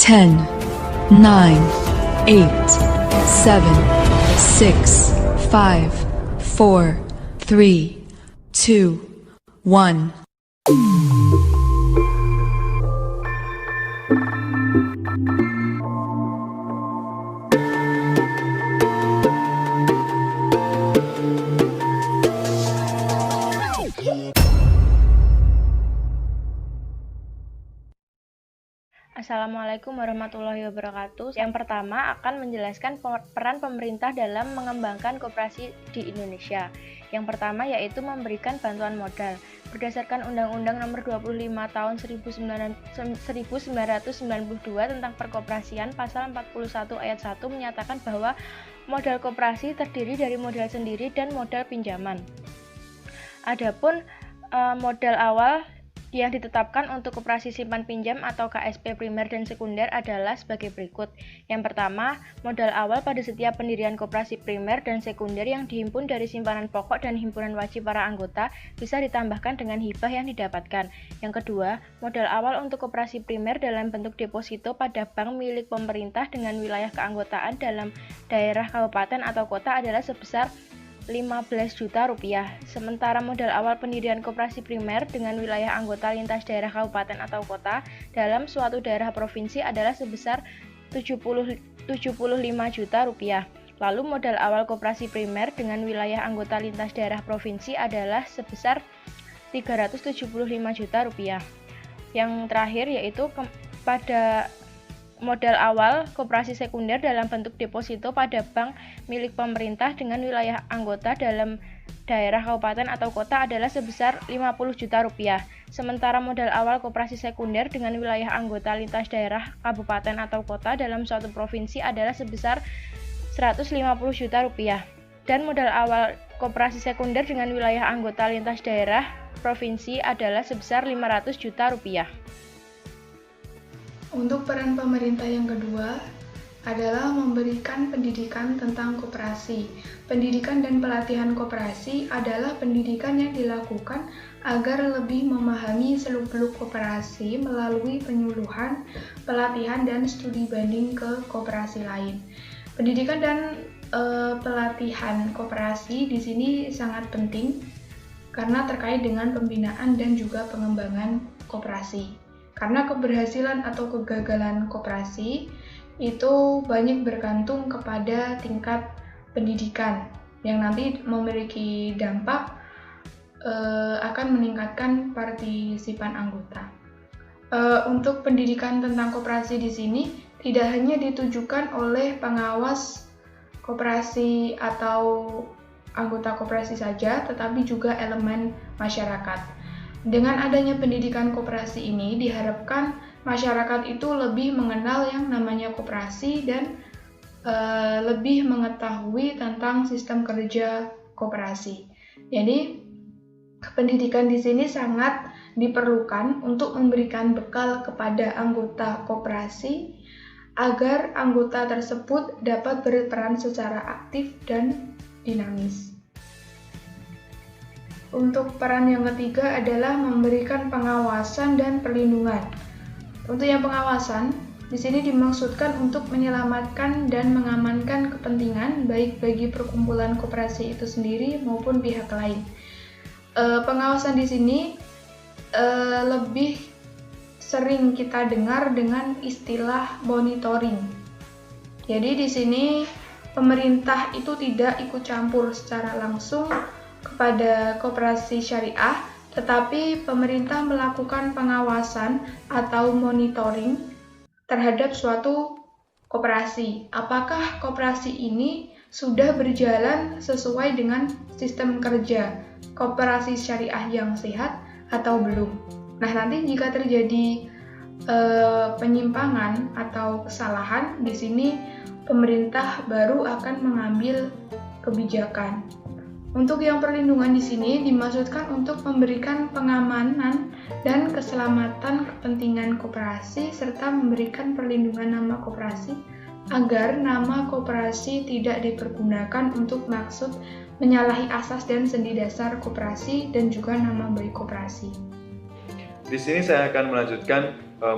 10, 9, 8, 7, 6, 5, 4, 3, 2, 1. Assalamualaikum warahmatullahi wabarakatuh. Yang pertama akan menjelaskan peran pemerintah dalam mengembangkan koperasi di Indonesia. Yang pertama yaitu memberikan bantuan modal. Berdasarkan Undang-Undang Nomor 25 Tahun 1992 tentang Perkoperasian, Pasal 41 Ayat 1 menyatakan bahwa modal koperasi terdiri dari modal sendiri dan modal pinjaman. Adapun modal awal yang ditetapkan untuk koperasi simpan pinjam atau KSP primer dan sekunder adalah sebagai berikut. Yang pertama, modal awal pada setiap pendirian koperasi primer dan sekunder yang dihimpun dari simpanan pokok dan himpunan wajib para anggota bisa ditambahkan dengan hibah yang didapatkan. Yang kedua, modal awal untuk koperasi primer dalam bentuk deposito pada bank milik pemerintah dengan wilayah keanggotaan dalam daerah kabupaten atau kota adalah sebesar 15 juta rupiah. Sementara modal awal pendirian koperasi primer dengan wilayah anggota lintas daerah kabupaten atau kota dalam suatu daerah provinsi adalah sebesar 75 juta rupiah. Lalu modal awal koperasi primer dengan wilayah anggota lintas daerah provinsi adalah sebesar 375 juta rupiah. Yang terakhir yaitu pada modal awal koperasi sekunder dalam bentuk deposito pada bank milik pemerintah dengan wilayah anggota dalam daerah kabupaten atau kota adalah sebesar 50 juta rupiah. Sementara modal awal koperasi sekunder dengan wilayah anggota lintas daerah kabupaten atau kota dalam suatu provinsi adalah sebesar 150 juta rupiah. Dan modal awal koperasi sekunder dengan wilayah anggota lintas daerah provinsi adalah sebesar 500 juta rupiah. Untuk peran pemerintah yang kedua adalah memberikan pendidikan tentang koperasi. Pendidikan dan pelatihan koperasi adalah pendidikan yang dilakukan agar lebih memahami seluk-beluk koperasi melalui penyuluhan, pelatihan, dan studi banding ke koperasi lain. Pendidikan dan pelatihan koperasi di sini sangat penting karena terkait dengan pembinaan dan juga pengembangan koperasi. Karena keberhasilan atau kegagalan koperasi itu banyak bergantung kepada tingkat pendidikan yang nanti memiliki dampak akan meningkatkan partisipan anggota. Untuk pendidikan tentang koperasi di sini tidak hanya ditujukan oleh pengawas koperasi atau anggota koperasi saja, tetapi juga elemen masyarakat. Dengan adanya pendidikan koperasi ini diharapkan masyarakat itu lebih mengenal yang namanya koperasi dan lebih mengetahui tentang sistem kerja koperasi. Jadi pendidikan di sini sangat diperlukan untuk memberikan bekal kepada anggota koperasi agar anggota tersebut dapat berperan secara aktif dan dinamis. Untuk peran yang ketiga adalah memberikan pengawasan dan perlindungan. Untuk yang pengawasan, di sini dimaksudkan untuk menyelamatkan dan mengamankan kepentingan baik bagi perkumpulan koperasi itu sendiri maupun pihak lain. Pengawasan di sini lebih sering kita dengar dengan istilah monitoring. Jadi di sini pemerintah itu tidak ikut campur secara langsung kepada koperasi syariah, tetapi pemerintah melakukan pengawasan atau monitoring terhadap suatu koperasi. Apakah koperasi ini sudah berjalan sesuai dengan sistem kerja koperasi syariah yang sehat atau belum? Nah, nanti jika terjadi penyimpangan atau kesalahan, di sini pemerintah baru akan mengambil kebijakan. Untuk yang perlindungan di sini dimaksudkan untuk memberikan pengamanan dan keselamatan kepentingan koperasi serta memberikan perlindungan nama koperasi agar nama koperasi tidak dipergunakan untuk maksud menyalahi asas dan sendi dasar koperasi dan juga nama baik koperasi. Di sini saya akan melanjutkan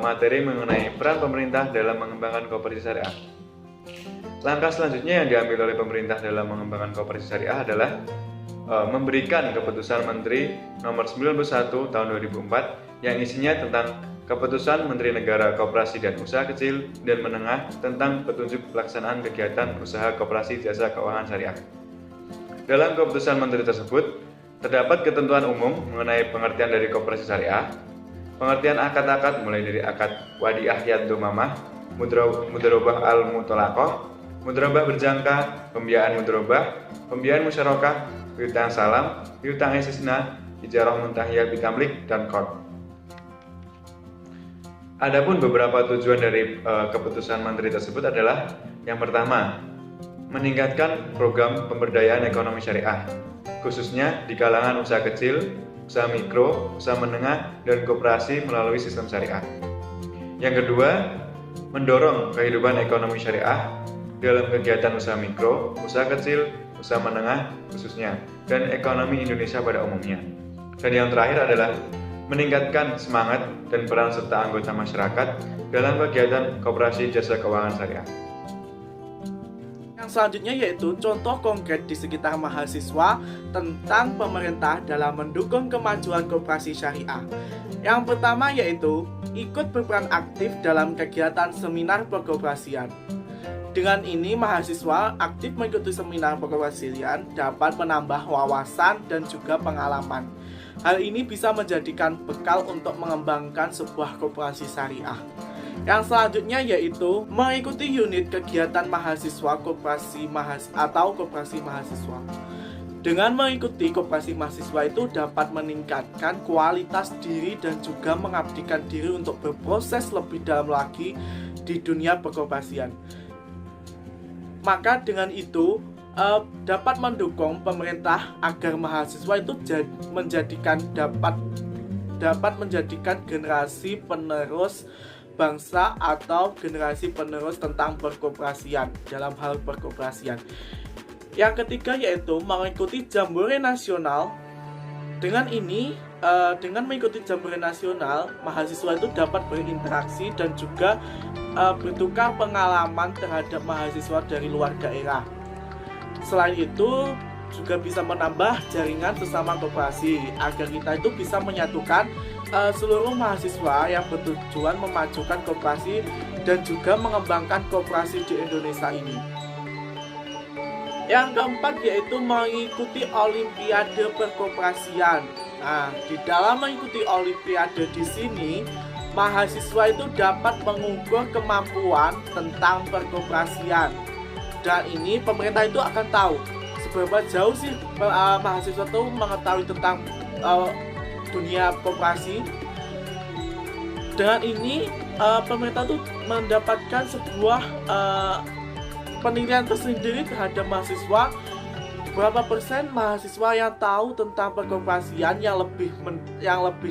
materi mengenai peran pemerintah dalam mengembangkan koperasi syariah. Langkah selanjutnya yang diambil oleh pemerintah dalam mengembangkan koperasi syariah adalah memberikan keputusan Menteri nomor 91 tahun 2004 yang isinya tentang keputusan Menteri Negara Koperasi dan Usaha Kecil dan Menengah tentang petunjuk pelaksanaan kegiatan usaha koperasi jasa keuangan syariah. Dalam keputusan Menteri tersebut, terdapat ketentuan umum mengenai pengertian dari koperasi syariah, pengertian akad-akad mulai dari akad wadiah yad domamah, mudharabah al-mutolaqah, mudharabah berjangka, pembiayaan mudharabah, pembiayaan musyarakah, piutang salam, piutang istisna, ijarah muntahiyah bitamlik, dan qard. Adapun beberapa tujuan dari keputusan Menteri tersebut adalah yang pertama, meningkatkan program pemberdayaan ekonomi syariah, khususnya di kalangan usaha kecil, usaha mikro, usaha menengah, dan koperasi melalui sistem syariah. Yang kedua, mendorong kehidupan ekonomi syariah dalam kegiatan usaha mikro, usaha kecil, usaha menengah khususnya, dan ekonomi Indonesia pada umumnya. Dan yang terakhir adalah meningkatkan semangat dan peran serta anggota masyarakat dalam kegiatan koperasi jasa keuangan syariah. Yang selanjutnya yaitu contoh konkret di sekitar mahasiswa tentang pemerintah dalam mendukung kemajuan koperasi syariah. Yang pertama yaitu ikut berperan aktif dalam kegiatan seminar perkoperasian. Dengan ini, mahasiswa aktif mengikuti seminar perkoperasian dapat menambah wawasan dan juga pengalaman. Hal ini bisa menjadikan bekal untuk mengembangkan sebuah koperasi syariah. Yang selanjutnya yaitu mengikuti unit kegiatan mahasiswa koperasi mahasiswa. Dengan mengikuti koperasi mahasiswa itu dapat meningkatkan kualitas diri dan juga mengabdikan diri untuk berproses lebih dalam lagi di dunia perkoperasian. Maka dengan itu dapat mendukung pemerintah agar mahasiswa itu dapat menjadikan generasi penerus bangsa atau generasi penerus tentang perkoperasian dalam hal perkoperasian. Yang ketiga yaitu mengikuti jambore nasional. Dengan ini, dengan mengikuti jambore nasional, mahasiswa itu dapat berinteraksi dan juga bertukar pengalaman terhadap mahasiswa dari luar daerah. Selain itu, juga bisa menambah jaringan sesama koperasi agar kita itu bisa menyatukan seluruh mahasiswa yang bertujuan memajukan koperasi dan juga mengembangkan koperasi di Indonesia ini. Yang keempat yaitu mengikuti Olimpiade Perkoperasian. Nah, di dalam mengikuti Olimpiade di sini, mahasiswa itu dapat mengukur kemampuan tentang perkoperasian. Dan ini pemerintah itu akan tahu seberapa jauh sih mahasiswa itu mengetahui tentang dunia koperasi. Dengan ini pemerintah itu mendapatkan sebuah penilaian tersendiri terhadap mahasiswa. Berapa persen mahasiswa yang tahu tentang perkoperasian yang lebih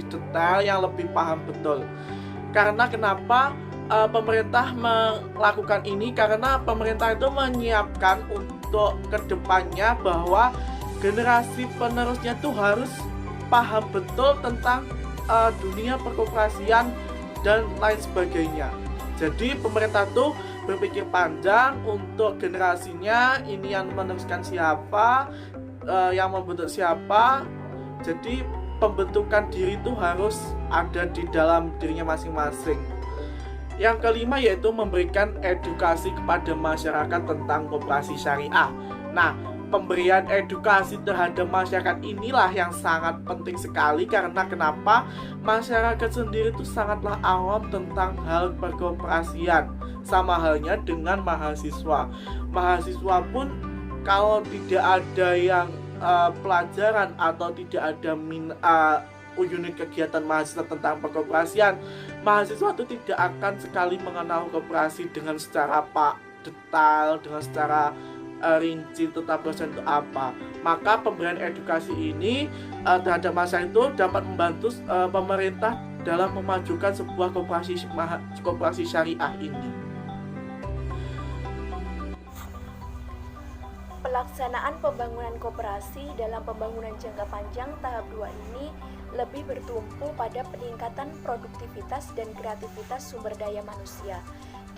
detail, yang lebih paham betul. Karena kenapa pemerintah melakukan ini? Karena pemerintah itu menyiapkan untuk kedepannya bahwa generasi penerusnya itu harus paham betul tentang dunia perkoperasian dan lain sebagainya. Jadi pemerintah tuh berpikir panjang untuk generasinya, ini yang meneruskan siapa, yang membentuk siapa. Jadi pembentukan diri itu harus ada di dalam dirinya masing-masing. Yang kelima yaitu memberikan edukasi kepada masyarakat tentang koperasi syariah. Nah, pemberian edukasi terhadap masyarakat inilah yang sangat penting sekali. Karena kenapa? Masyarakat sendiri itu sangatlah awam tentang hal perkoperasian. Sama halnya dengan mahasiswa. Mahasiswa pun kalau tidak ada yang pelajaran atau tidak ada unit kegiatan mahasiswa tentang perkoperasian, mahasiswa itu tidak akan sekali mengenal koperasi dengan secara detail, dengan secara rinci tentang proses itu apa. Maka pemberian edukasi ini terhadap masyarakat itu dapat membantu pemerintah dalam memajukan sebuah koperasi syariah ini. Pelaksanaan pembangunan koperasi dalam pembangunan jangka panjang tahap 2 ini lebih bertumpu pada peningkatan produktivitas dan kreativitas sumber daya manusia,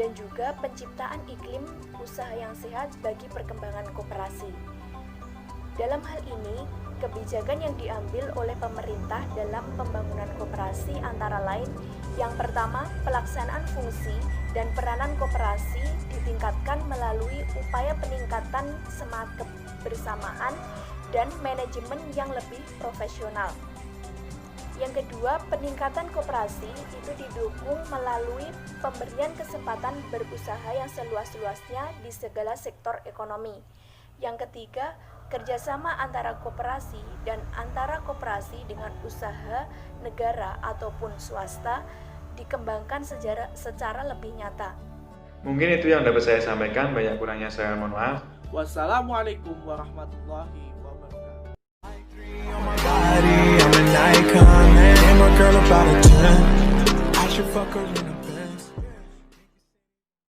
dan juga penciptaan iklim usaha yang sehat bagi perkembangan koperasi. Dalam hal ini, kebijakan yang diambil oleh pemerintah dalam pembangunan koperasi antara lain, yang pertama, pelaksanaan fungsi dan peranan koperasi ditingkatkan melalui upaya peningkatan semangat kebersamaan dan manajemen yang lebih profesional. Yang kedua, peningkatan koperasi itu didukung melalui pemberian kesempatan berusaha yang seluas-luasnya di segala sektor ekonomi. Yang ketiga, kerjasama antara koperasi dan antara koperasi dengan usaha negara ataupun swasta dikembangkan secara lebih nyata. Mungkin itu yang dapat saya sampaikan, banyak kurangnya saya mohon maaf. Wassalamualaikum warahmatullahi wabarakatuh. body